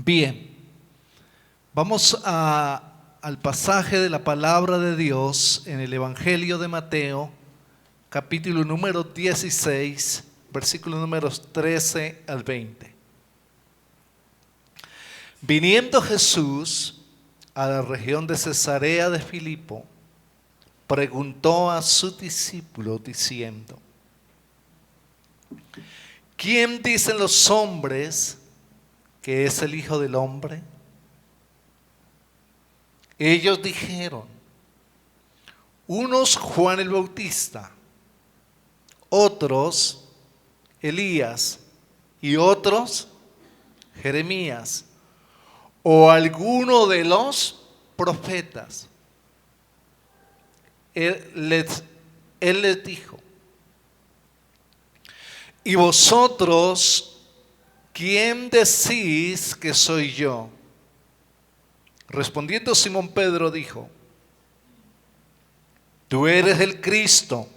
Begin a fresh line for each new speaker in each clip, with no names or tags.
Bien, al pasaje de la palabra de Dios en el Evangelio de Mateo, capítulo número 16, versículos números 13 al 20. Viniendo Jesús a la región de Cesarea de Filipo, preguntó a sus discípulos diciendo: ¿quién dicen los hombres que es el Hijo del Hombre? Ellos dijeron: unos Juan el Bautista, otros Elías y otros Jeremías o alguno de los profetas. Él les dijo: ¿y vosotros quién decís que soy yo? Respondiendo Simón Pedro dijo: tú eres el Cristo,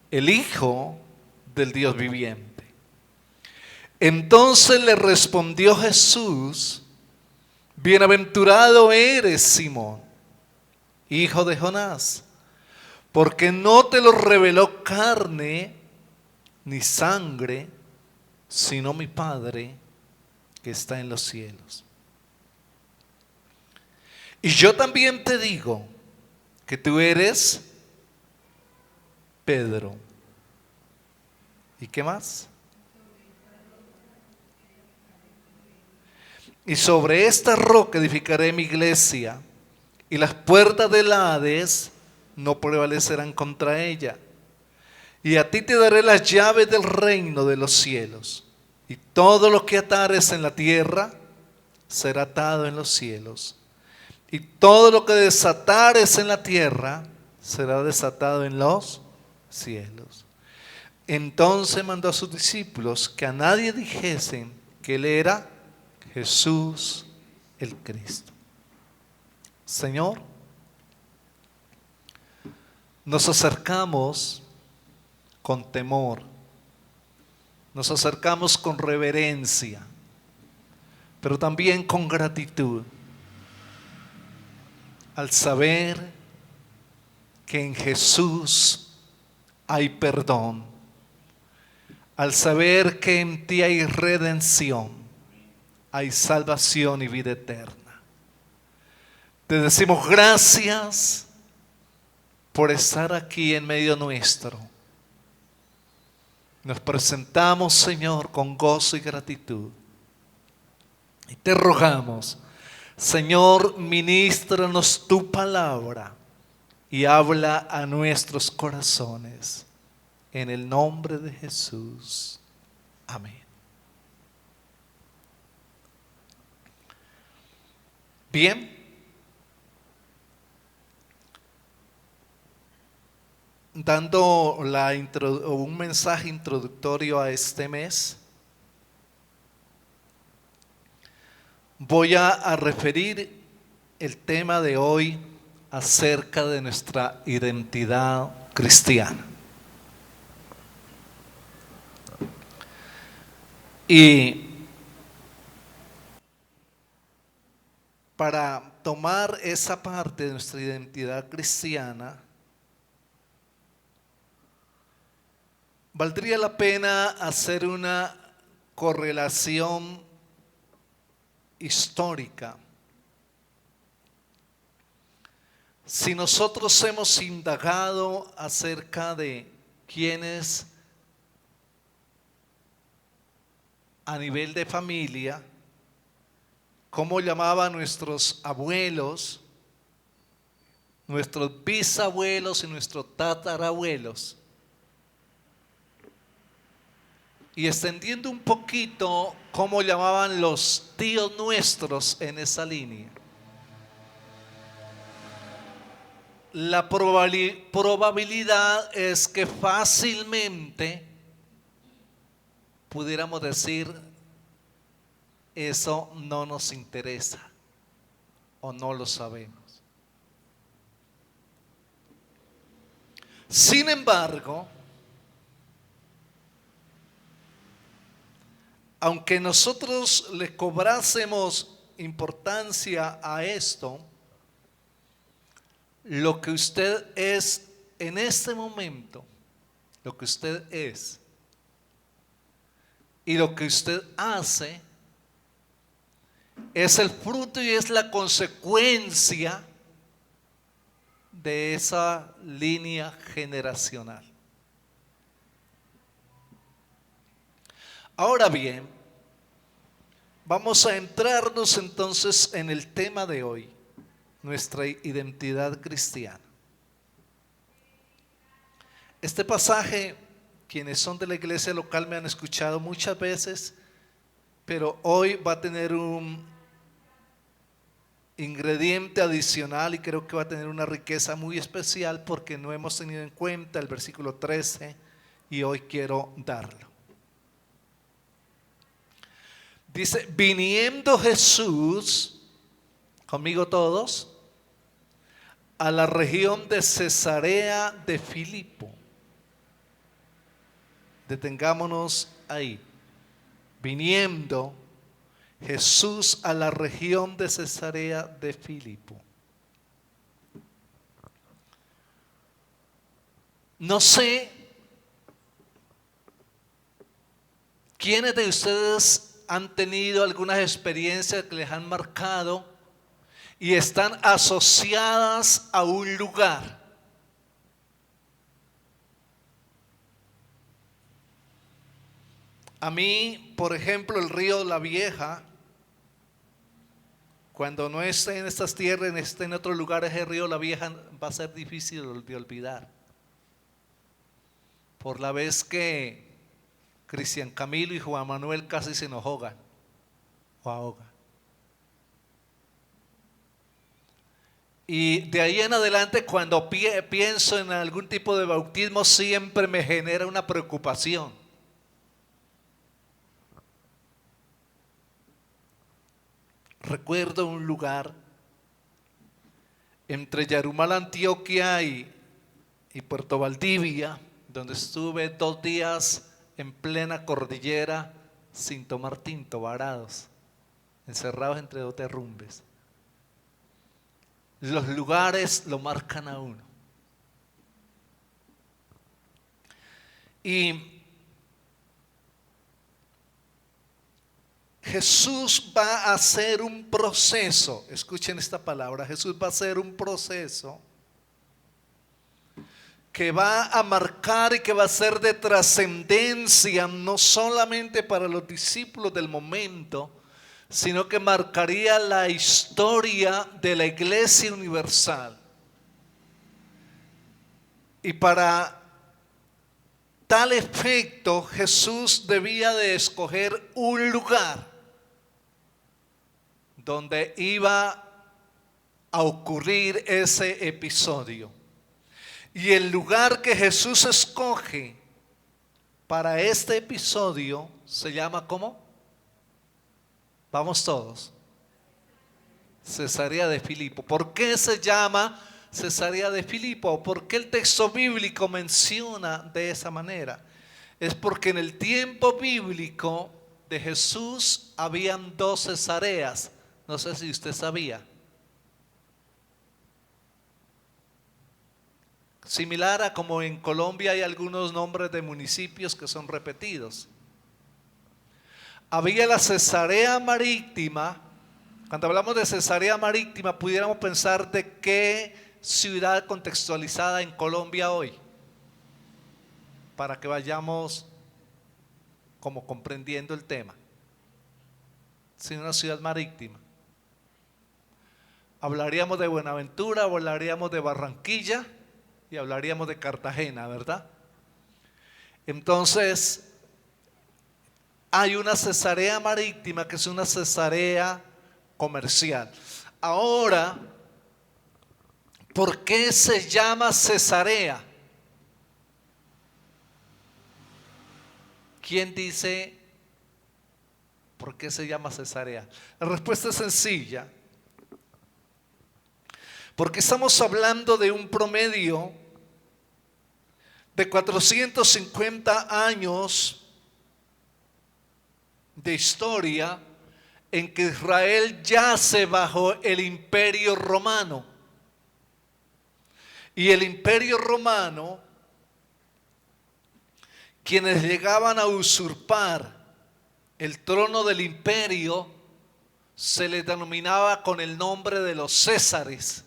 el Hijo del Dios viviente. Entonces le respondió Jesús: bienaventurado eres, Simón, hijo de Jonás, porque no te lo reveló carne ni sangre, sino mi Padre que está en los cielos. Y yo también te digo que tú eres Pedro. ¿Y qué más? Y sobre esta roca edificaré mi iglesia, y las puertas del Hades no prevalecerán contra ella. Y a ti te daré las llaves del reino de los cielos. Y todo lo que atares en la tierra será atado en los cielos. Y todo lo que desatares en la tierra será desatado en los cielos. Entonces mandó a sus discípulos que a nadie dijesen que él era Jesús el Cristo. Señor, nos acercamos con temor, nos acercamos con reverencia, pero también con gratitud, al saber que en Jesús hay perdón, al saber que en ti hay redención, hay salvación y vida eterna. Te decimos gracias por estar aquí en medio nuestro. Nos presentamos, Señor, con gozo y gratitud. Y te rogamos, Señor, ministranos tu palabra y habla a nuestros corazones. En el nombre de Jesús. Amén. Bien. Dando un mensaje introductorio a este mes, voy a referir el tema de hoy acerca de nuestra identidad cristiana. Y para tomar esa parte de nuestra identidad cristiana, valdría la pena hacer una correlación histórica. Si nosotros hemos indagado acerca de quiénes a nivel de familia, cómo llamaban nuestros abuelos, nuestros bisabuelos y nuestros tatarabuelos, y extendiendo un poquito cómo llamaban los tíos nuestros en esa línea, la probabilidad es que fácilmente pudiéramos decir: eso no nos interesa o no lo sabemos. Sin embargo, aunque nosotros le cobrásemos importancia a esto, lo que usted es en este momento, lo que usted es y lo que usted hace es el fruto y es la consecuencia de esa línea generacional. Ahora bien, vamos a entrarnos entonces en el tema de hoy, nuestra identidad cristiana. Este pasaje, quienes son de la iglesia local me han escuchado muchas veces, pero hoy va a tener un ingrediente adicional y creo que va a tener una riqueza muy especial porque no hemos tenido en cuenta el versículo 13 y hoy quiero darlo. Dice, viniendo Jesús, conmigo todos, a la región de Cesarea de Filipo. Detengámonos ahí. Viniendo Jesús a la región de Cesarea de Filipo. No sé quiénes de ustedes han tenido algunas experiencias que les han marcado y están asociadas a un lugar. A mí, por ejemplo, el río La Vieja, cuando no esté en estas tierras, esté en otros lugares, el río La Vieja va a ser difícil de olvidar. Por la vez que Cristian Camilo y Juan Manuel casi se nos ahogan o ahogan. Y de ahí en adelante, cuando pienso en algún tipo de bautismo, siempre me genera una preocupación. Recuerdo un lugar entre Yarumal, Antioquia y Puerto Valdivia, donde estuve 2 días en plena cordillera sin tomar tinto, varados, encerrados entre 2 derrumbes. Los lugares lo marcan a uno. Y Jesús va a hacer un proceso, escuchen esta palabra, Jesús va a hacer un proceso que va a marcar y que va a ser de trascendencia no solamente para los discípulos del momento, sino que marcaría la historia de la Iglesia Universal. Y para tal efecto, Jesús debía de escoger un lugar donde iba a ocurrir ese episodio. Y el lugar que Jesús escoge para este episodio se llama ¿cómo? Vamos todos. Cesarea de Filipo. ¿Por qué se llama Cesarea de Filipo? ¿Por qué el texto bíblico menciona de esa manera? Es porque en el tiempo bíblico de Jesús habían 2 cesareas. No sé si usted sabía. Similar a como en Colombia hay algunos nombres de municipios que son repetidos. Había la Cesarea Marítima. Cuando hablamos de Cesarea Marítima, pudiéramos pensar de qué ciudad contextualizada en Colombia hoy, para que vayamos como comprendiendo el tema. Sí, una ciudad marítima. Hablaríamos de Buenaventura, hablaríamos de Barranquilla y hablaríamos de Cartagena, ¿verdad? Entonces, hay una Cesarea Marítima que es una Cesarea comercial. Ahora, ¿por qué se llama Cesarea? ¿Quién dice por qué se llama Cesarea? La respuesta es sencilla. Porque estamos hablando de un promedio de 450 años de historia en que Israel yace bajo el imperio romano. Y el imperio romano, quienes llegaban a usurpar el trono del imperio, se les denominaba con el nombre de los Césares.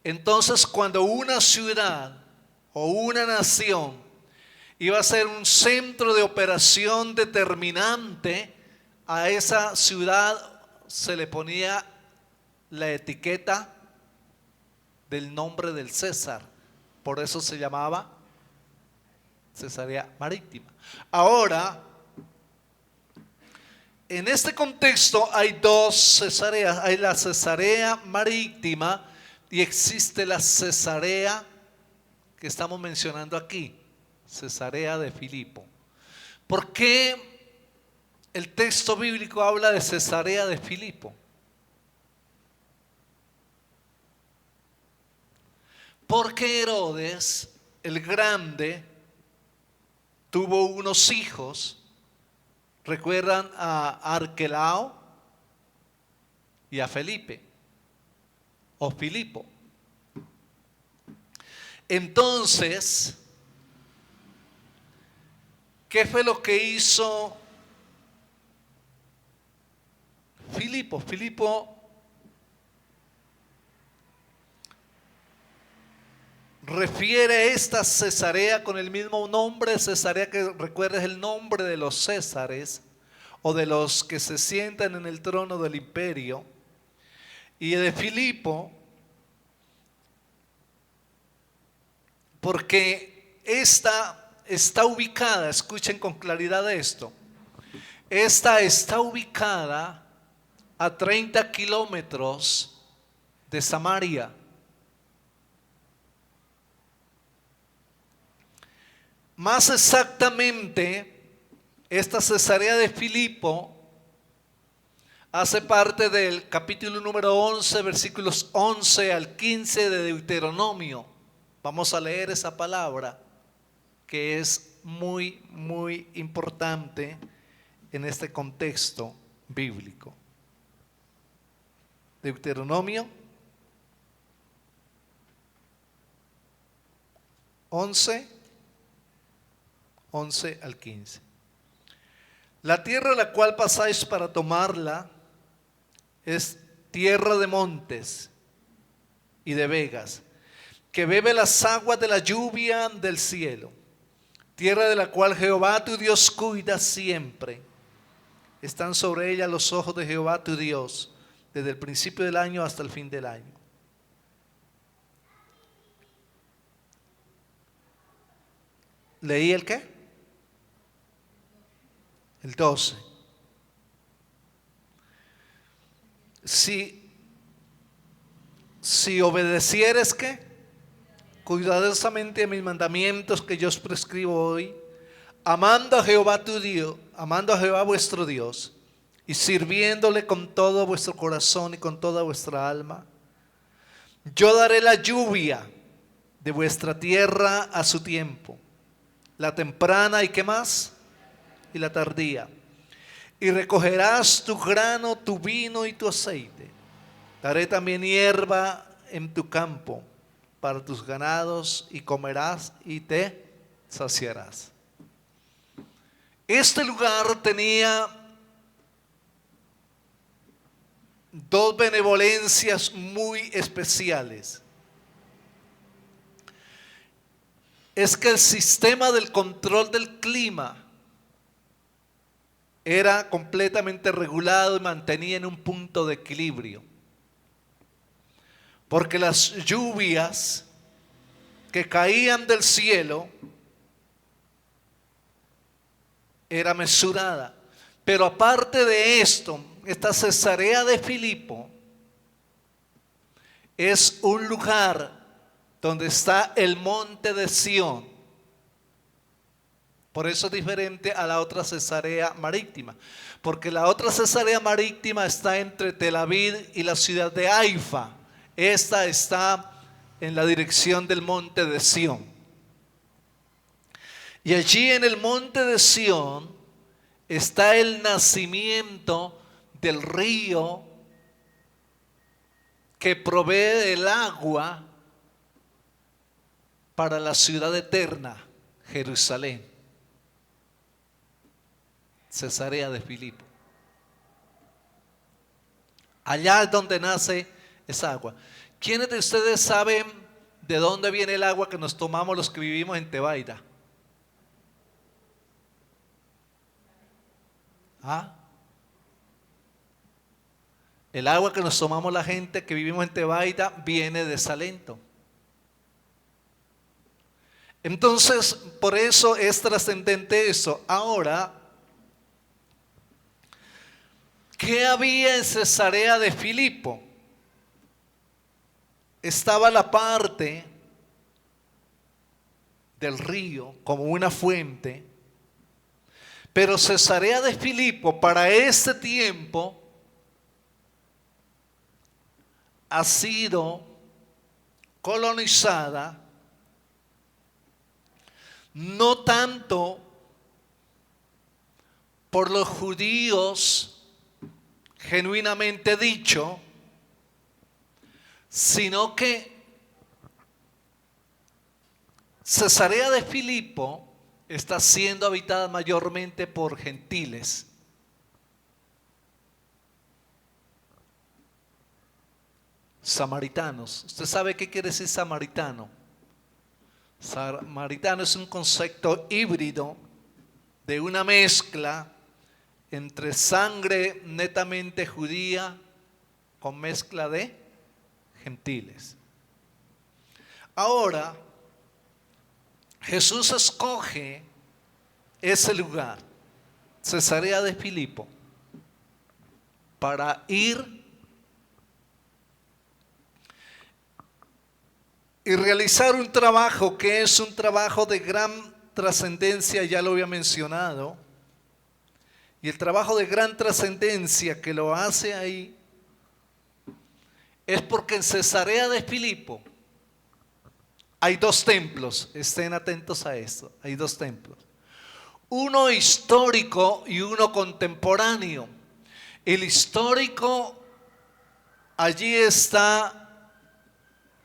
Entonces, cuando una ciudad o una nación iba a ser un centro de operación determinante, a esa ciudad se le ponía la etiqueta del nombre del César. Por eso se llamaba Cesarea Marítima. Ahora, en este contexto hay dos cesareas. Hay la Cesarea Marítima y existe la Cesarea que estamos mencionando aquí, Cesarea de Filipo. ¿Por qué el texto bíblico habla de Cesarea de Filipo? Porque Herodes el Grande tuvo unos hijos. ¿Recuerdan a Arquelao y a Felipe o Filipo? Entonces, ¿qué fue lo que hizo Filipo? Filipo refiere esta Cesarea con el mismo nombre, Cesarea, que recuerda es el nombre de los Césares o de los que se sientan en el trono del imperio. Y de Filipo, porque esta está ubicada, escuchen con claridad esto, esta está ubicada a 30 kilómetros de Samaria. Más exactamente, esta Cesarea de Filipo hace parte del capítulo número 11, versículos 11 al 15 de Deuteronomio. Vamos a leer esa palabra que es muy, muy importante en este contexto bíblico. Deuteronomio 11 al 15. La tierra a la cual pasáis para tomarla es tierra de montes y de vegas, que bebe las aguas de la lluvia del cielo, tierra de la cual Jehová tu Dios cuida siempre. Están sobre ella los ojos de Jehová tu Dios, desde el principio del año hasta el fin del año. ¿Leí el qué? El 12. Si obedecieres ¿qué? Cuidadosamente a mis mandamientos que yo os prescribo hoy, amando a Jehová tu Dios, amando a Jehová vuestro Dios, y sirviéndole con todo vuestro corazón y con toda vuestra alma, yo daré la lluvia de vuestra tierra a su tiempo, la temprana y ¿qué más? Y la tardía. Y recogerás tu grano, tu vino y tu aceite. Daré también hierba en tu campo para tus ganados, y comerás y te saciarás. Este lugar tenía dos benevolencias muy especiales. Es que el sistema del control del clima era completamente regulado y mantenía en un punto de equilibrio. Porque las lluvias que caían del cielo era mesurada. Pero aparte de esto, esta Cesarea de Filipo es un lugar donde está el monte de Sión. Por eso es diferente a la otra Cesarea Marítima, porque la otra Cesarea Marítima está entre Tel Aviv y la ciudad de Haifa. Esta está en la dirección del monte de Sión. Y allí en el monte de Sión está el nacimiento del río que provee el agua para la ciudad eterna, Jerusalén, Cesarea de Filipo. Allá es donde nace esa agua. ¿Quiénes de ustedes saben de dónde viene el agua que nos tomamos los que vivimos en Tebaida? ¿Ah? El agua que nos tomamos la gente que vivimos en Tebaida viene de Salento. Entonces, por eso es trascendente eso. Ahora, ¿qué había en Cesarea de Filipo? Estaba la parte del río como una fuente, pero Cesarea de Filipo para ese tiempo ha sido colonizada no tanto por los judíos genuinamente dicho, sino que Cesarea de Filipo está siendo habitada mayormente por gentiles. Samaritanos. ¿Usted sabe qué quiere decir samaritano? Samaritano es un concepto híbrido de una mezcla entre sangre netamente judía con mezcla de gentiles. Ahora, Jesús escoge ese lugar, Cesarea de Filipo, para ir y realizar un trabajo que es un trabajo de gran trascendencia, ya lo había mencionado. Y el trabajo de gran trascendencia que lo hace ahí es porque en Cesarea de Filipo hay dos templos, estén atentos a esto, hay dos templos. Uno histórico y uno contemporáneo. El histórico, allí está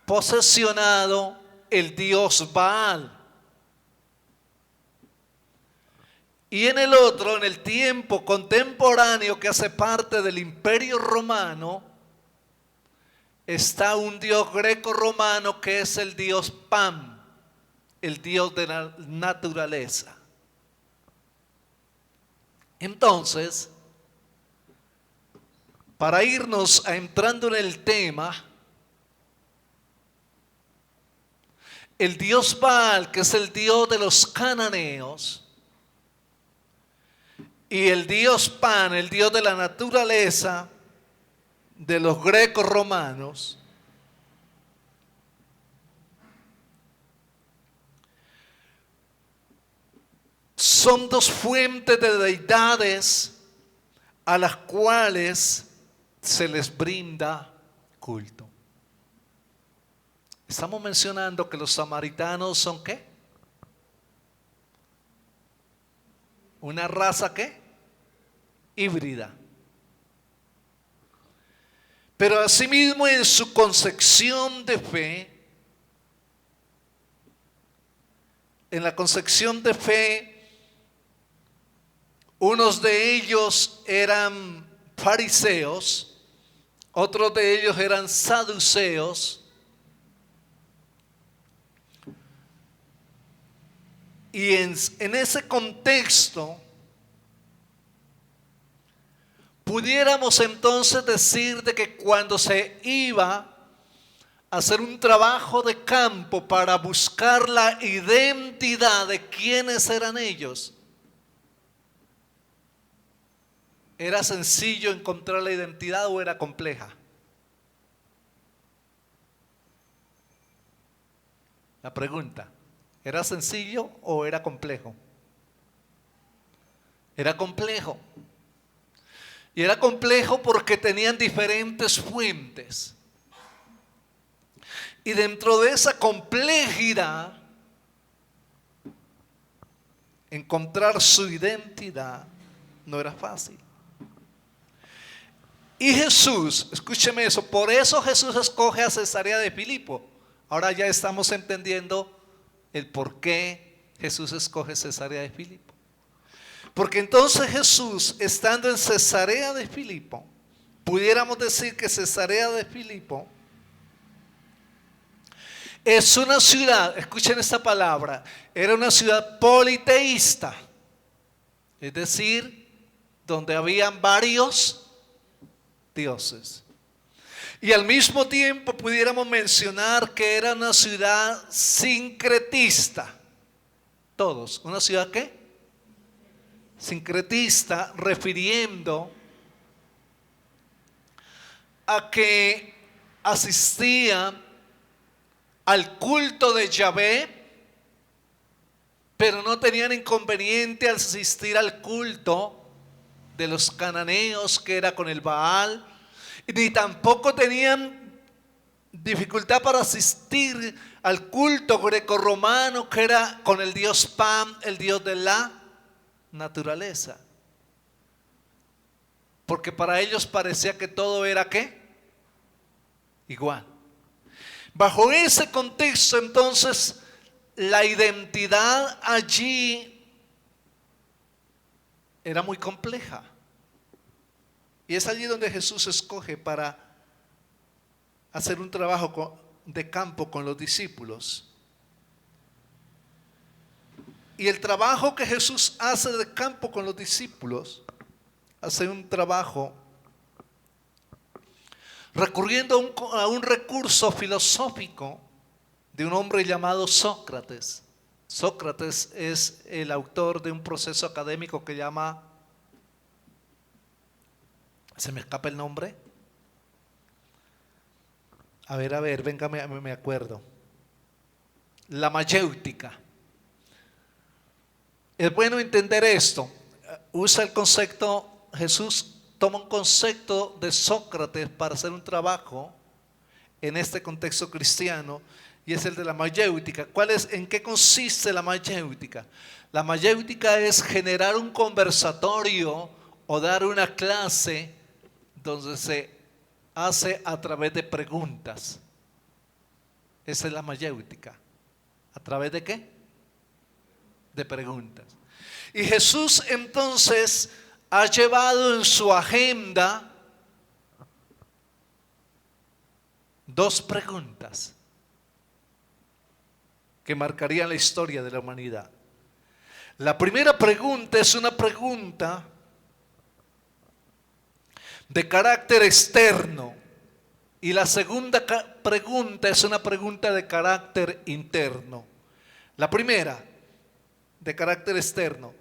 posesionado el dios Baal. Y en el otro, en el tiempo contemporáneo que hace parte del Imperio Romano, está un dios greco-romano que es el dios Pan, el dios de la naturaleza. Entonces, para irnos entrando en el tema, el dios Baal, que es el dios de los cananeos, y el dios Pan, el dios de la naturaleza, de los grecos romanos, son dos fuentes de deidades a las cuales se les brinda culto. Estamos mencionando que los samaritanos son ¿qué? Una raza ¿qué? Híbrida. Pero asimismo en su concepción de fe, en la concepción de fe, unos de ellos eran fariseos, otros de ellos eran saduceos, y en ese contexto pudiéramos entonces decir de que cuando se iba a hacer un trabajo de campo para buscar la identidad de quiénes eran ellos, ¿era sencillo encontrar la identidad o era compleja? La pregunta, ¿era sencillo o era complejo? Era complejo. Y era complejo porque tenían diferentes fuentes. Y dentro de esa complejidad, encontrar su identidad no era fácil. Y Jesús, escúcheme eso, por eso Jesús escoge a Cesarea de Filipo. Ahora ya estamos entendiendo el por qué Jesús escoge Cesarea de Filipo. Porque entonces Jesús, estando en Cesarea de Filipo, pudiéramos decir que Cesarea de Filipo es una ciudad, escuchen esta palabra, era una ciudad politeísta, es decir, donde habían varios dioses. Y al mismo tiempo pudiéramos mencionar que era una ciudad sincretista. Todos, ¿una ciudad qué? Sincretista, refiriendo a que asistía al culto de Yahvé, pero no tenían inconveniente al asistir al culto de los cananeos, que era con el Baal, ni tampoco tenían dificultad para asistir al culto grecorromano, que era con el dios Pan, el dios de la naturaleza. Porque para ellos parecía que todo era ¿qué? Igual. Bajo ese contexto, entonces, la identidad allí era muy compleja. Y es allí donde Jesús escoge para hacer un trabajo de campo con los discípulos. Y el trabajo que Jesús hace de campo con los discípulos, hace un trabajo recurriendo a un recurso filosófico de un hombre llamado Sócrates. Sócrates es el autor de un proceso académico que llama, se me escapa el nombre. A ver, venga, me acuerdo. La mayéutica. Es bueno entender esto. Usa el concepto, Jesús toma un concepto de Sócrates para hacer un trabajo en este contexto cristiano, y es el de la mayéutica. ¿En qué consiste la mayéutica? La mayéutica es generar un conversatorio o dar una clase donde se hace a través de preguntas. Esa es la mayéutica. ¿A través de qué? De preguntas. Y Jesús entonces ha llevado en su agenda dos preguntas que marcarían la historia de la humanidad. La primera pregunta es una pregunta de carácter externo y la segunda pregunta es una pregunta de carácter interno. La primera, de carácter externo: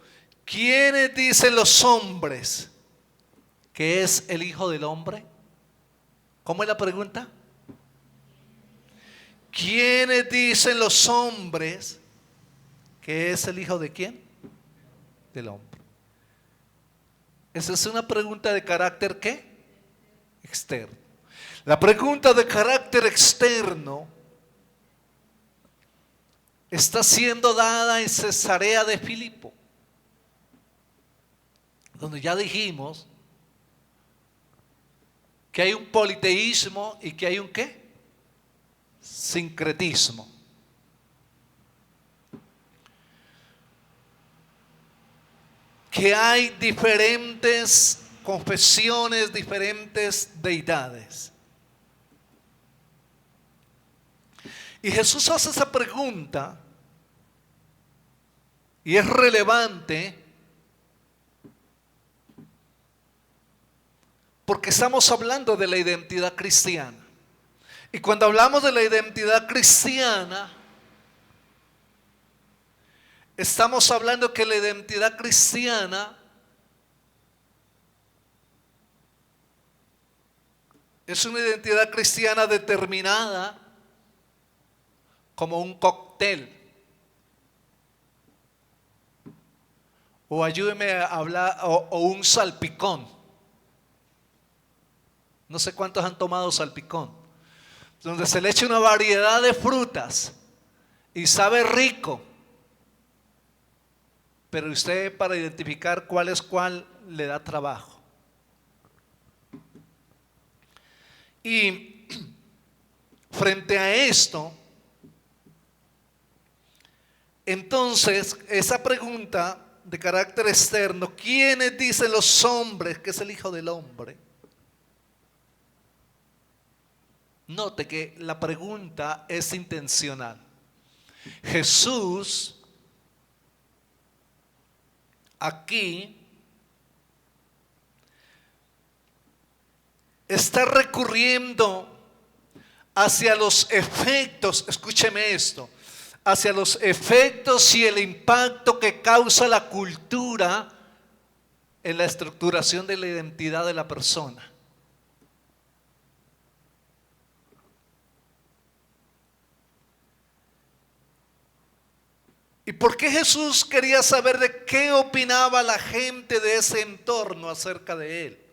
¿quiénes dicen los hombres que es el Hijo del Hombre? ¿Cómo es la pregunta? ¿Quiénes dicen los hombres que es el Hijo de quién? Del Hombre. Esa es una pregunta de carácter ¿qué? Externo. La pregunta de carácter externo está siendo dada en Cesarea de Filipo, donde ya dijimos que hay un politeísmo y que hay un ¿qué? Sincretismo. Que hay diferentes confesiones, diferentes deidades. Y Jesús hace esa pregunta y es relevante porque estamos hablando de la identidad cristiana. Y cuando hablamos de la identidad cristiana, estamos hablando que la identidad cristiana es una identidad cristiana determinada como un cóctel. O ayúdeme a hablar, o un salpicón. No sé cuántos han tomado salpicón, donde se le echa una variedad de frutas y sabe rico. pero usted para identificar cuál es cuál le da trabajo. Y frente a esto, entonces, esa pregunta de carácter externo, ¿quiénes dicen los hombres que es el Hijo del Hombre? Note que la pregunta es intencional. Jesús aquí está recurriendo hacia los efectos, escúcheme esto, hacia los efectos y el impacto que causa la cultura en la estructuración de la identidad de la persona. ¿Y por qué Jesús quería saber de qué opinaba la gente de ese entorno acerca de él?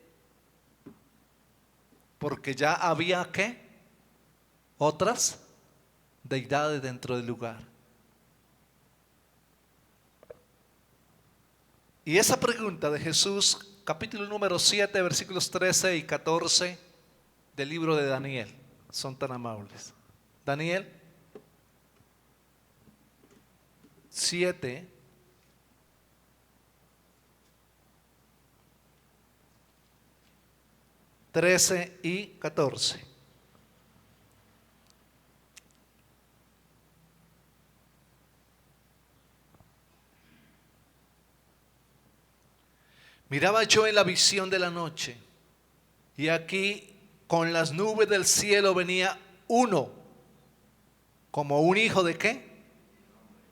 Porque ya había ¿qué? Otras deidades dentro del lugar. Y esa pregunta de Jesús, capítulo número 7, versículos 13 y 14 del libro de Daniel, son tan amables. Daniel 7, trece y 14. Miraba yo en la visión de la noche, y aquí con las nubes del cielo venía uno, como un hijo de ¿qué?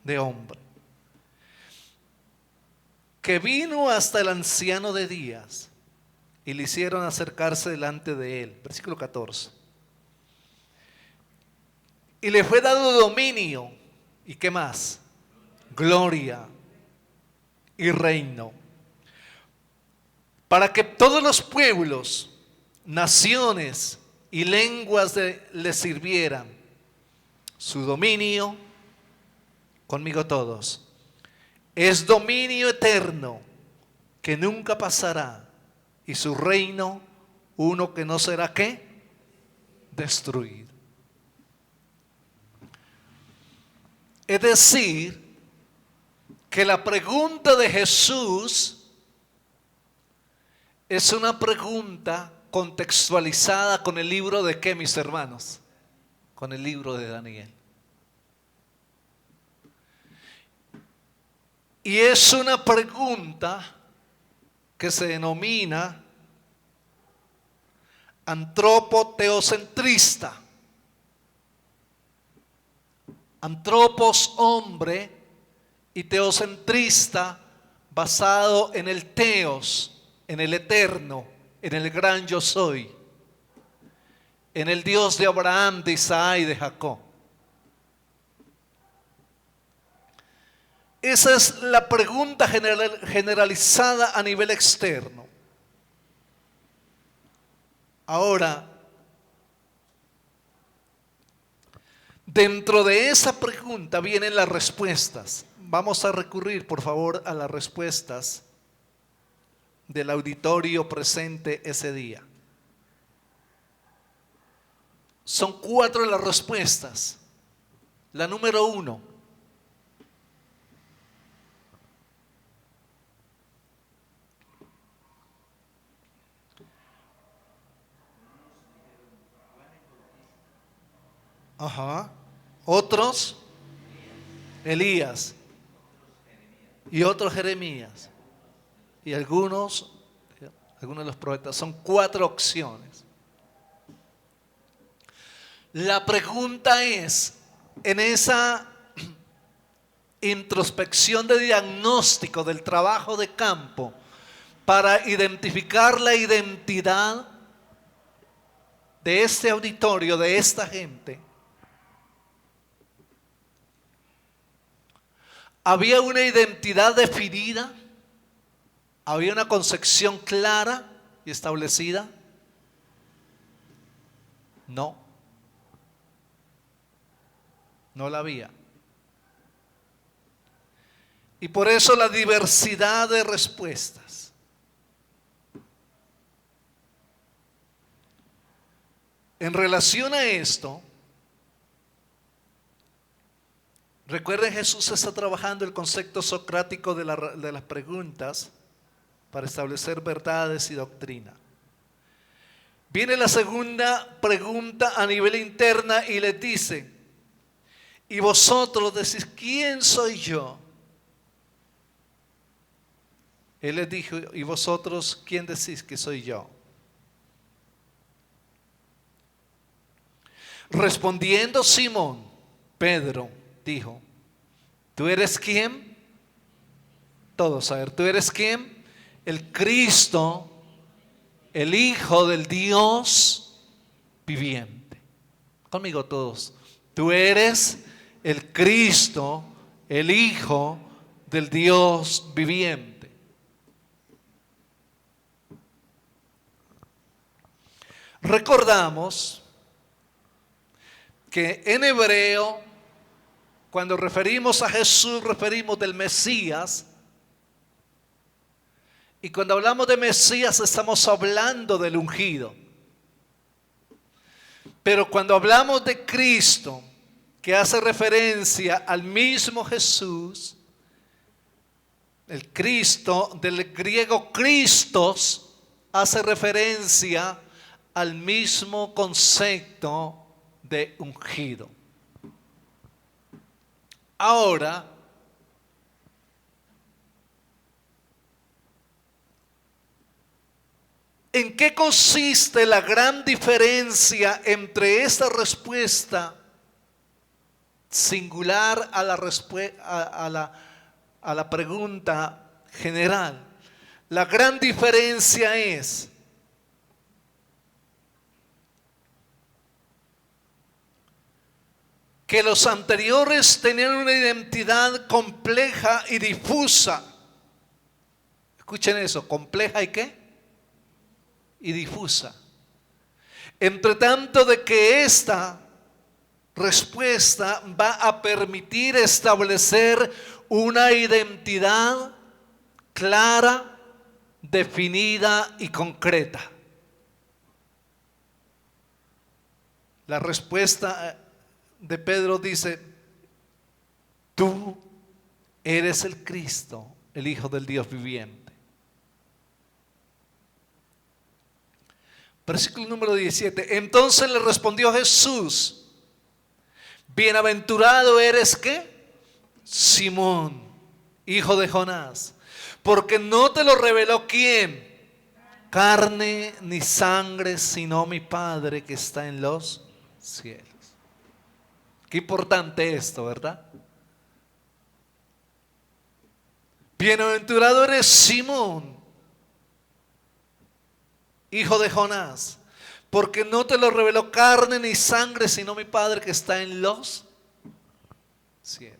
De hombre, que vino hasta el anciano de días, y le hicieron acercarse delante de él. Versículo 14. Y le fue dado dominio, ¿y qué más? Gloria y reino, para que todos los pueblos, naciones y lenguas le sirvieran. Su dominio, conmigo todos, es dominio eterno que nunca pasará, y su reino uno que no será ¿qué? Destruido. Es decir, que la pregunta de Jesús es una pregunta contextualizada con el libro de ¿qué, mis hermanos? Con el libro de Daniel. Y es una pregunta que se denomina antropoteocentrista. Antropos, hombre, y teocentrista, basado en el teos, en el eterno, en el gran yo soy, en el Dios de Abraham, de Isaac y de Jacob. Esa es la pregunta generalizada a nivel externo. Ahora, dentro de esa pregunta vienen las respuestas. Vamos a recurrir, por favor, a las respuestas del auditorio presente ese día. Son 4 las respuestas. La número 1. Ajá. Otros, Elías. Y otros, Jeremías. Y algunos de los profetas. Son 4 opciones. La pregunta es, en esa introspección de diagnóstico del trabajo de campo, para identificar la identidad de este auditorio, de esta gente, ¿había una identidad definida? ¿Había una concepción clara y establecida? No, no la había. Y por eso la diversidad de respuestas. En relación a esto, recuerden, Jesús está trabajando el concepto socrático de las preguntas para establecer verdades y doctrina. Viene la segunda pregunta a nivel interna y les dice: y vosotros decís, ¿quién soy yo? Él les dijo: ¿y vosotros quién decís que soy yo? Respondiendo Simón, Pedro dijo: ¿tú eres quién? Todos, a ver, ¿tú eres quién? El Cristo, el Hijo del Dios viviente. Conmigo todos. Tú eres el Cristo, el Hijo del Dios viviente. Recordamos que en hebreo, cuando referimos a Jesús, referimos del Mesías. Y cuando hablamos de Mesías, estamos hablando del ungido. Pero cuando hablamos de Cristo, que hace referencia al mismo Jesús, el Cristo, del griego Christos, hace referencia al mismo concepto de ungido. Ahora, ¿en qué consiste la gran diferencia entre esta respuesta singular a la pregunta general? La gran diferencia es que los anteriores tenían una identidad compleja y difusa. Escuchen eso, compleja y ¿qué? Y difusa. Entre tanto de que esta respuesta va a permitir establecer una identidad clara, definida y concreta. La respuesta de Pedro dice: tú eres el Cristo, el Hijo del Dios viviente. Versículo número 17. Entonces le respondió Jesús: bienaventurado eres, ¿qué? Simón, hijo de Jonás, porque no te lo reveló ¿quién? Carne ni sangre, sino mi Padre que está en los cielos. Qué importante esto, ¿verdad? Bienaventurado eres Simón, hijo de Jonás, porque no te lo reveló carne ni sangre, sino mi Padre que está en los cielos.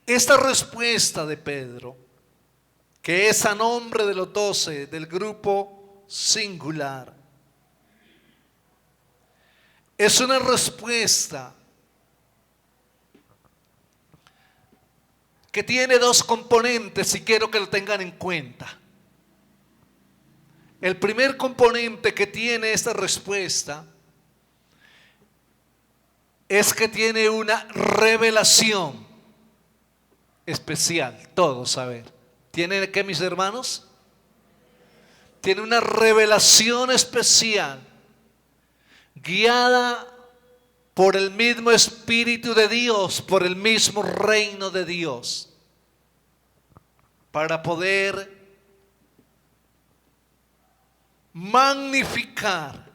Esta respuesta de Pedro, que es a nombre de los 12 del grupo singular, es una respuesta que tiene dos componentes y quiero que lo tengan en cuenta. El primer componente que tiene esta respuesta es que tiene una revelación especial. Todos, a ver, ¿tiene qué, mis hermanos? Tiene una revelación especial guiada por el mismo Espíritu de Dios, por el mismo reino de Dios, para poder magnificar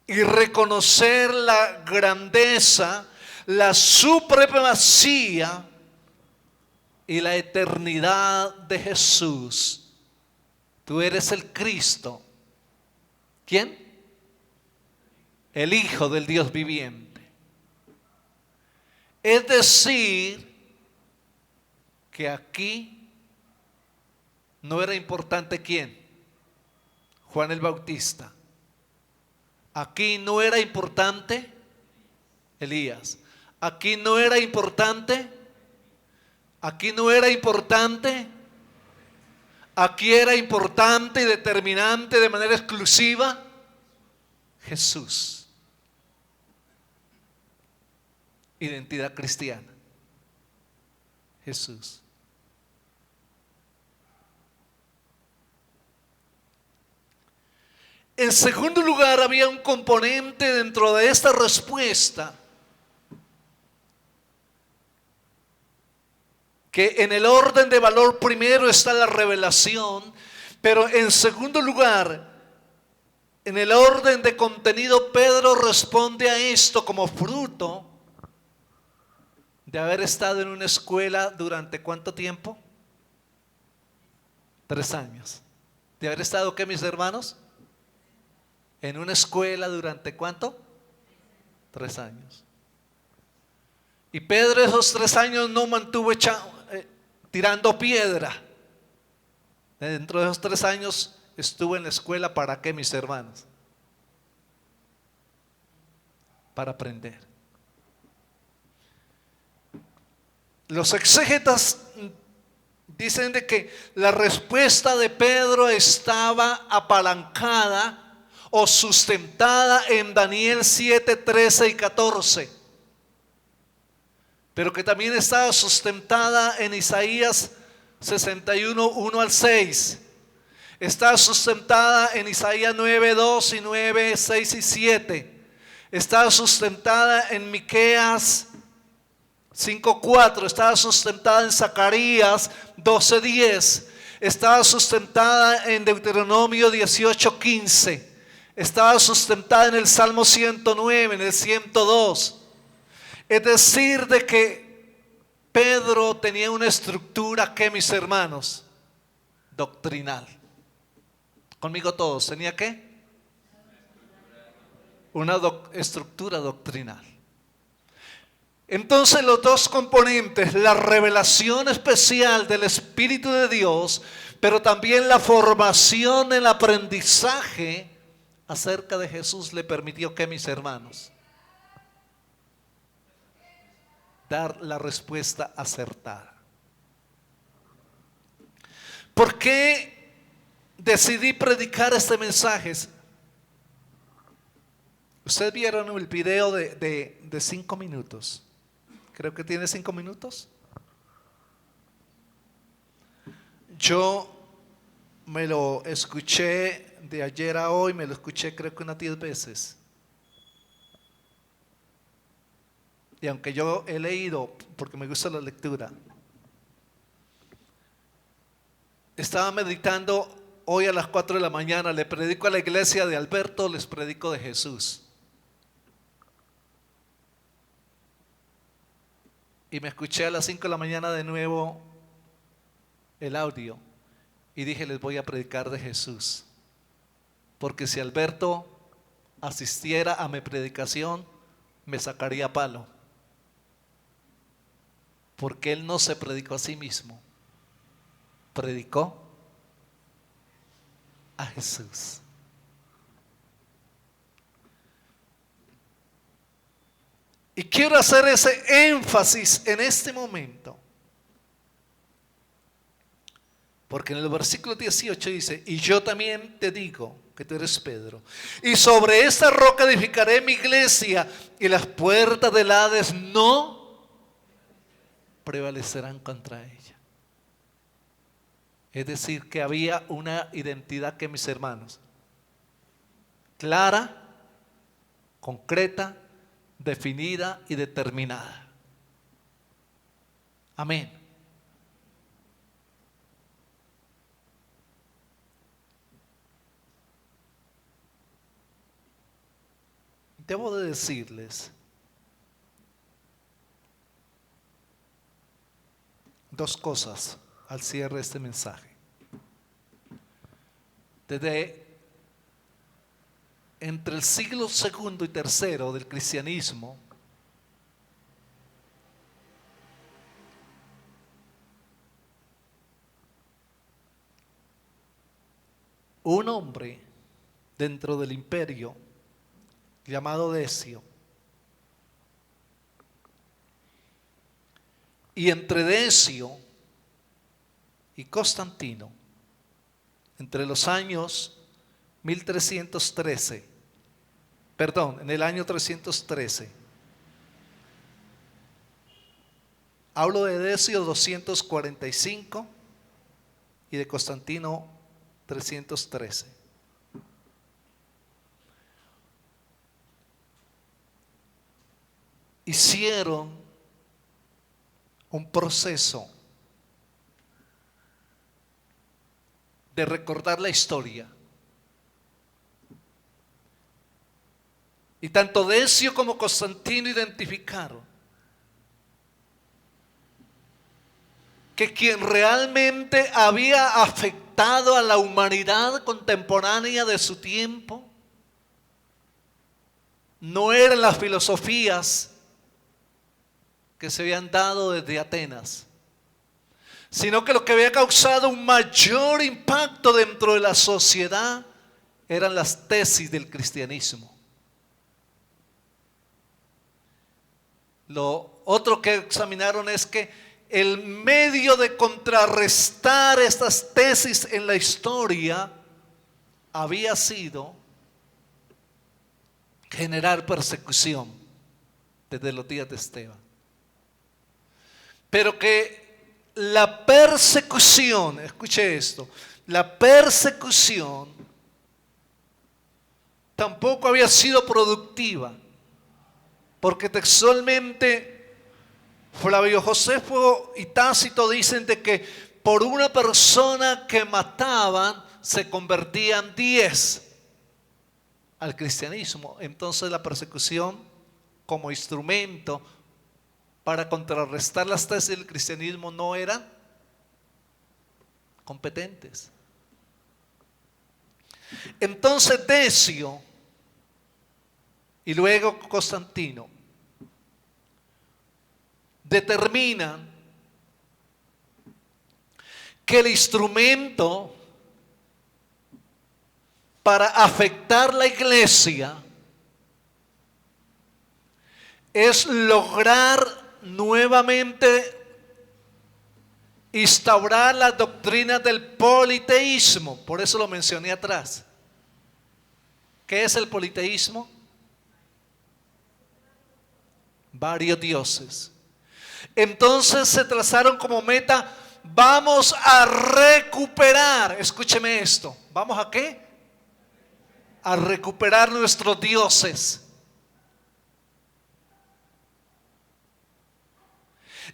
y reconocer la grandeza, la supremacía y la eternidad de Jesús. Tú eres el Cristo. ¿Quién? El Hijo del Dios viviente. Es decir, que aquí no era importante quién, Juan el Bautista. Aquí no era importante Elías. Aquí no era importante. Aquí no era importante. Aquí era importante y determinante de manera exclusiva Jesús. Identidad cristiana. Jesús. En segundo lugar, había un componente dentro de esta respuesta que en el orden de valor primero está la revelación, pero en segundo lugar, en el orden de contenido, Pedro responde a esto como fruto de haber estado en una escuela durante ¿cuánto tiempo? 3 años. ¿De haber estado qué, mis hermanos? En una escuela durante ¿cuánto? 3 años. Y Pedro esos 3 años no mantuvo tirando piedra. Dentro de esos 3 años estuvo en la escuela, ¿para qué, mis hermanos? Para aprender. Los exégetas dicen de que la respuesta de Pedro estaba apalancada o sustentada en Daniel 7, 13 y 14, pero que también estaba sustentada en Isaías 61, 1 al 6, está sustentada en Isaías 9, 2 y 9, 6 y 7, está sustentada en Miqueas 5:4, estaba sustentada en Zacarías 12:10, estaba sustentada en Deuteronomio 18:15, estaba sustentada en el Salmo 109, en el 102. Es decir, de que Pedro tenía una estructura que, mis hermanos, doctrinal. Conmigo todos, ¿tenía qué? Una estructura doctrinal. Entonces los dos componentes, la revelación especial del Espíritu de Dios, pero también la formación, el aprendizaje acerca de Jesús, le permitió que, mis hermanos, dar la respuesta acertada. ¿Por qué decidí predicar este mensaje? Ustedes vieron el video de 5 minutos. Creo que tiene 5 minutos. Yo me lo escuché de ayer a hoy, me lo escuché creo que unas 10 veces. Y aunque yo he leído, porque me gusta la lectura, estaba meditando hoy a las 4 de la mañana, le predico a la iglesia de Alberto, les predico de Jesús. Y me escuché a las 5 de la mañana de nuevo el audio y dije, les voy a predicar de Jesús, porque si Alberto asistiera a mi predicación me sacaría palo, porque él no se predicó a sí mismo, predicó a Jesús. Y quiero hacer ese énfasis en este momento, porque en el versículo 18 dice, y yo también te digo que tú eres Pedro, y sobre esta roca edificaré mi iglesia, y las puertas del Hades no prevalecerán contra ella. Es decir, que había una identidad que, mis hermanos, clara, concreta, definida y determinada. Amén. Debo de decirles 2 cosas al cierre de este mensaje. Desde entre el siglo segundo y tercero del cristianismo, un hombre dentro del imperio llamado Decio Y entre Decio y Constantino, entre los años 1313, en el año 313, hablo de Decio 245 y de Constantino 313. Hicieron un proceso de recordar la historia. Y tanto Decio como Constantino identificaron que quien realmente había afectado a la humanidad contemporánea de su tiempo no eran las filosofías que se habían dado desde Atenas, sino que lo que había causado un mayor impacto dentro de la sociedad eran las tesis del cristianismo. Lo otro que examinaron es que el medio de contrarrestar estas tesis en la historia había sido generar persecución desde los días de Esteban. Pero que la persecución, escuche esto, la persecución tampoco había sido productiva, porque textualmente Flavio Josefo y Tácito dicen de que por una persona que mataban se convertían 10 al cristianismo. Entonces la persecución como instrumento para contrarrestar las tesis del cristianismo no eran competentes. Entonces Decio y luego Constantino determinan que el instrumento para afectar la iglesia es lograr nuevamente instaurar la doctrina del politeísmo. Por eso lo mencioné atrás. ¿Qué es el politeísmo? Varios dioses. Entonces se trazaron como meta: vamos a recuperar, escúcheme esto, ¿vamos a qué? A recuperar nuestros dioses.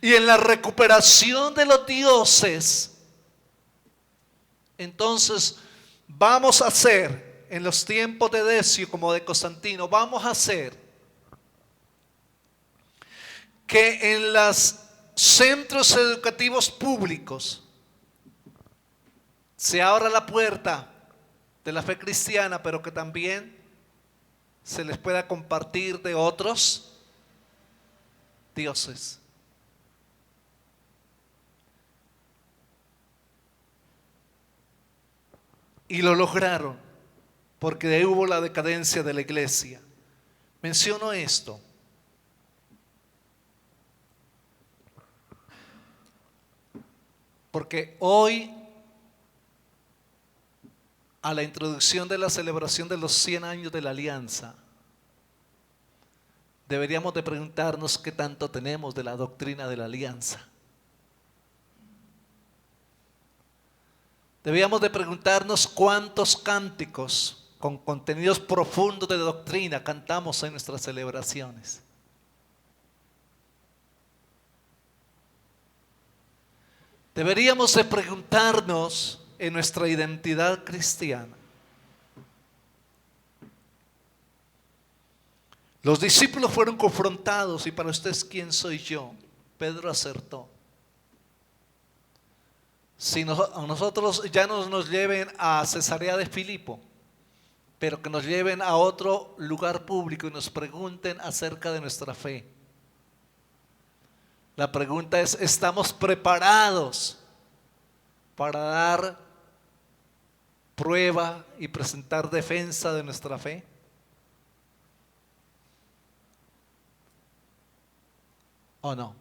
Y en la recuperación de los dioses, entonces vamos a hacer, en los tiempos de Decio como de Constantino, vamos a hacer que en los centros educativos públicos se abra la puerta de la fe cristiana, pero que también se les pueda compartir de otros dioses. Y lo lograron, porque de ahí hubo la decadencia de la iglesia. Menciono esto porque hoy, a la introducción de la celebración de los 100 años de la Alianza, deberíamos de preguntarnos qué tanto tenemos de la doctrina de la Alianza. Deberíamos de preguntarnos cuántos cánticos con contenidos profundos de doctrina cantamos en nuestras celebraciones. Deberíamos de preguntarnos en nuestra identidad cristiana. Los discípulos fueron confrontados: y para ustedes, ¿quién soy yo? Pedro acertó. Si a nosotros ya no nos lleven a Cesarea de Filipo, pero que nos lleven a otro lugar público y nos pregunten acerca de nuestra fe. La pregunta es: ¿estamos preparados para dar prueba y presentar defensa de nuestra fe? ¿O no?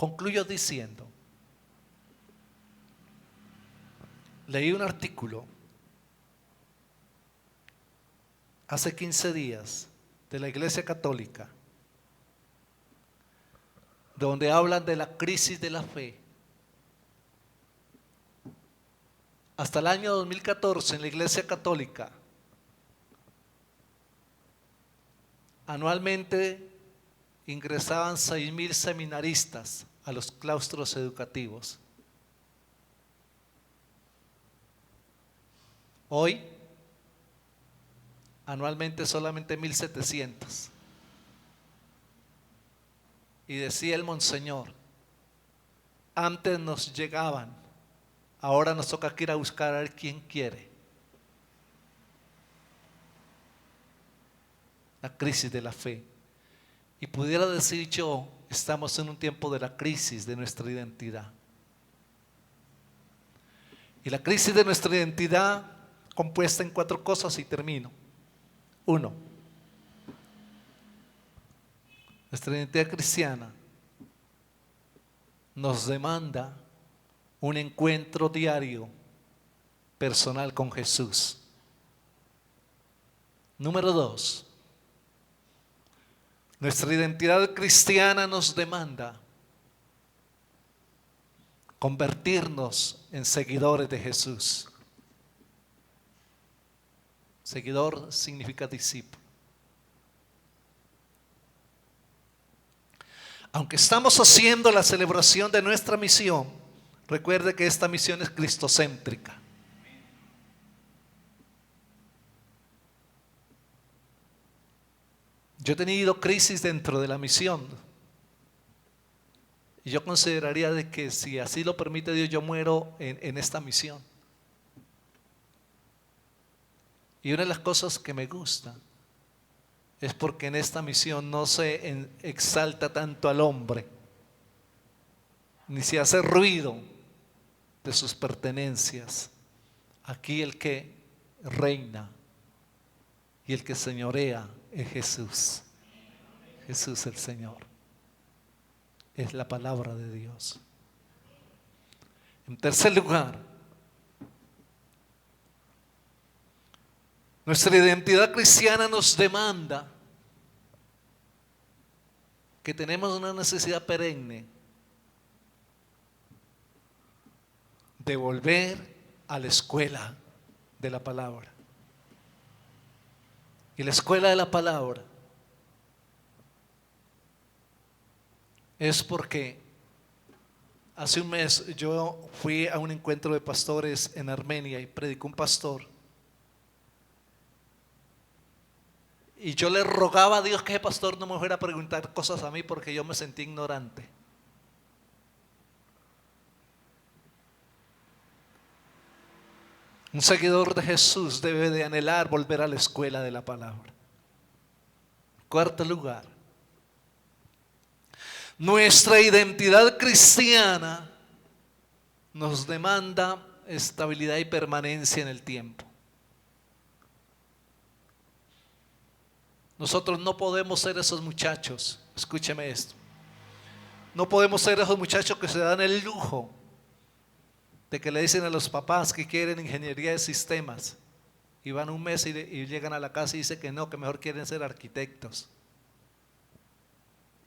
Concluyo diciendo, leí un artículo hace 15 días de la Iglesia Católica, donde hablan de la crisis de la fe. Hasta el año 2014 en la Iglesia Católica, anualmente ingresaban 6.000 seminaristas a los claustros educativos. Hoy, anualmente solamente 1.700. Y decía el monseñor, antes nos llegaban, ahora nos toca que ir a buscar a ver quién quiere. La crisis de la fe. Y pudiera decir yo, estamos en un tiempo de la crisis de nuestra identidad. Y la crisis de nuestra identidad compuesta en 4 cosas y termino. 1. Nuestra identidad cristiana nos demanda un encuentro diario personal con Jesús. Número 2. Nuestra identidad cristiana nos demanda convertirnos en seguidores de Jesús. Seguidor significa discípulo. Aunque estamos haciendo la celebración de nuestra misión, recuerde que esta misión es cristocéntrica. Yo he tenido crisis dentro de la misión. Y yo consideraría de que si así lo permite Dios, yo muero en esta misión. Y una de las cosas que me gusta es porque en esta misión no se exalta tanto al hombre, ni se hace ruido de sus pertenencias. Aquí el que reina y el que señorea es Jesús. Jesús el Señor. Es la palabra de Dios. En tercer lugar, nuestra identidad cristiana nos demanda que tenemos una necesidad perenne de volver a la escuela de la palabra. Y la escuela de la palabra es porque hace un mes yo fui a un encuentro de pastores en Armenia y predicó un pastor. Y yo le rogaba a Dios que ese pastor no me fuera a preguntar cosas a mí porque yo me sentí ignorante. Un seguidor de Jesús debe de anhelar volver a la escuela de la palabra. Cuarto lugar, nuestra identidad cristiana nos demanda estabilidad y permanencia en el tiempo. Nosotros no podemos ser esos muchachos, escúcheme esto, no podemos ser esos muchachos que se dan el lujo de que le dicen a los papás que quieren ingeniería de sistemas y van un mes y llegan a la casa y dicen que no, que mejor quieren ser arquitectos.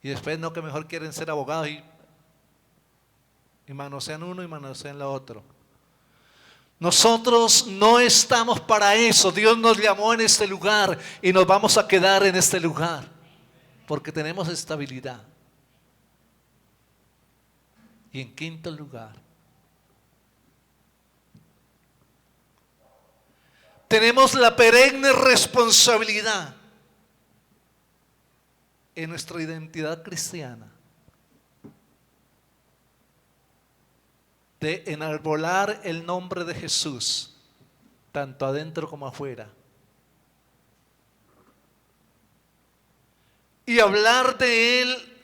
Y después no, que mejor quieren ser abogados y manosean uno y manosean lo otro. Nosotros no estamos para eso. Dios nos llamó en este lugar y nos vamos a quedar en este lugar porque tenemos estabilidad. Y en quinto lugar, tenemos la perenne responsabilidad en nuestra identidad cristiana de enarbolar el nombre de Jesús, tanto adentro como afuera. Y hablar de Él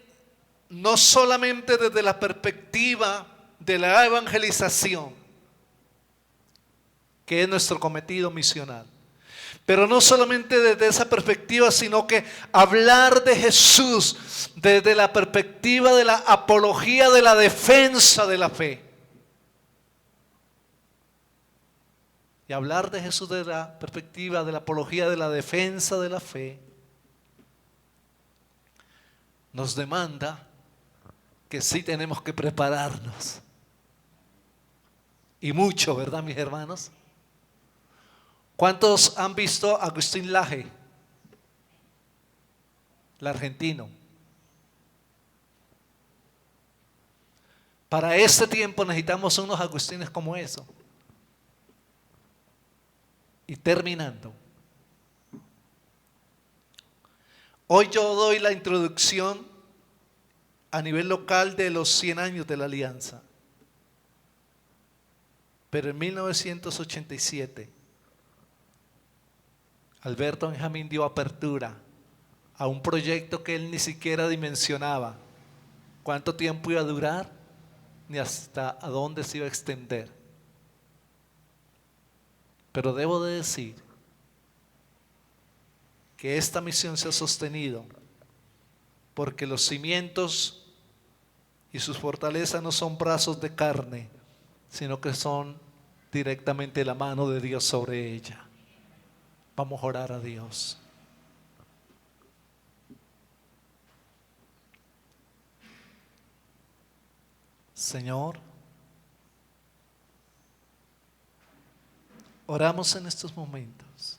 no solamente desde la perspectiva de la evangelización, que es nuestro cometido misional, Pero no solamente desde esa perspectiva, sino que hablar de Jesús desde la perspectiva de la apología, de la defensa de la fe. Y hablar de Jesús desde la perspectiva de la apología, de la defensa de la fe, nos demanda que sí tenemos que prepararnos. Y mucho, ¿verdad, mis hermanos? ¿Cuántos han visto a Agustín Laje, el argentino? Para este tiempo necesitamos unos Agustines como eso. Y terminando, hoy yo doy la introducción a nivel local de los 100 años de la Alianza. Pero en 1987, Alberto Benjamín dio apertura a un proyecto que él ni siquiera dimensionaba cuánto tiempo iba a durar ni hasta a dónde se iba a extender. Pero debo de decir que esta misión se ha sostenido porque los cimientos y sus fortalezas no son brazos de carne, sino que son directamente la mano de Dios sobre ella. Vamos a orar a Dios. Señor, oramos en estos momentos.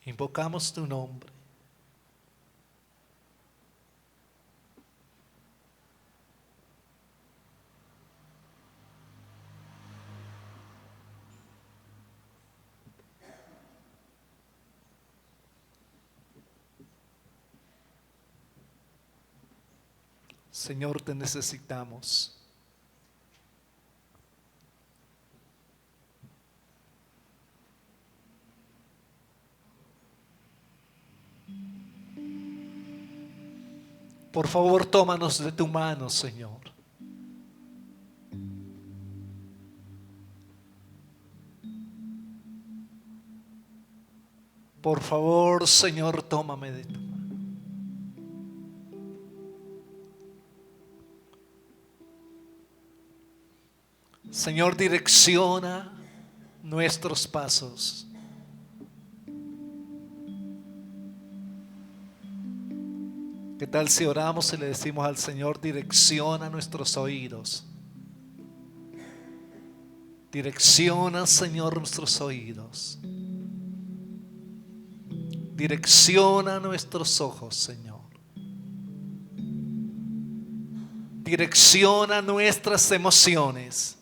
Invocamos tu nombre. Señor, te necesitamos. Por favor, tómanos de tu mano, Señor. Por favor, Señor, tómame de tu mano. Señor, direcciona nuestros pasos. ¿Qué tal si oramos y le decimos al Señor, direcciona nuestros oídos? Direcciona, Señor, nuestros oídos. Direcciona nuestros ojos, Señor. Direcciona nuestras emociones.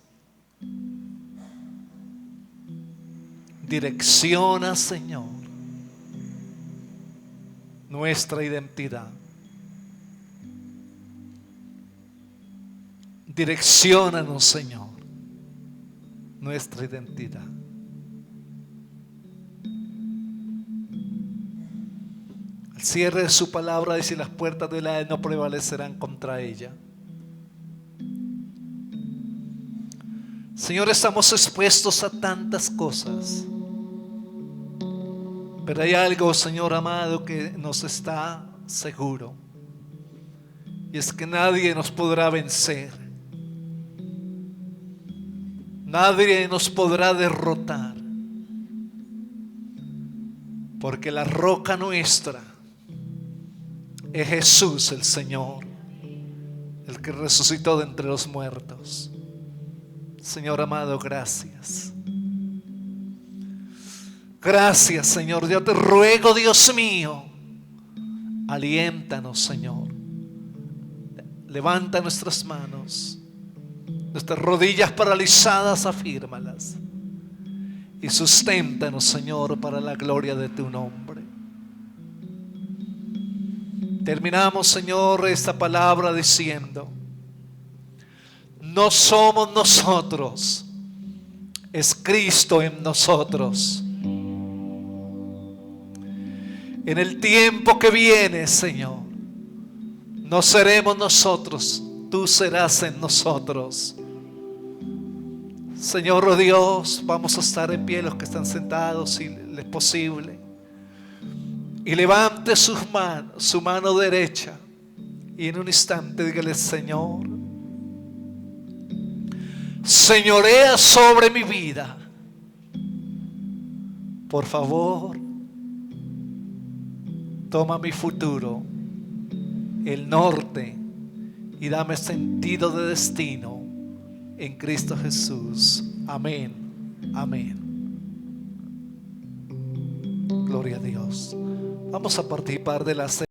Direcciona, Señor, nuestra identidad. Direcciónanos, Señor, nuestra identidad. Al cierre de su palabra dice: las puertas del Hades no prevalecerán contra ella. Señor, estamos expuestos a tantas cosas, pero hay algo, Señor amado, que nos está seguro, y es que nadie nos podrá vencer. Nadie nos podrá derrotar, porque la roca nuestra es Jesús el Señor, el que resucitó de entre los muertos. Señor amado, gracias. Gracias, Señor. Yo te ruego, Dios mío, aliéntanos, Señor. Levanta nuestras manos, nuestras rodillas paralizadas, afírmalas y susténtanos, Señor, para la gloria de tu nombre. Terminamos, Señor, esta palabra diciendo: no somos nosotros, es Cristo en nosotros. En el tiempo que viene, Señor, no seremos nosotros, tú serás en nosotros. Señor, oh Dios, vamos a estar en pie los que están sentados, si es posible. Y levante su mano derecha, y en un instante dígale: Señor, señorea sobre mi vida. Por favor, toma mi futuro, el norte, y dame sentido de destino en Cristo Jesús. Amén. Amén. Gloria a Dios. Vamos a participar de la cena.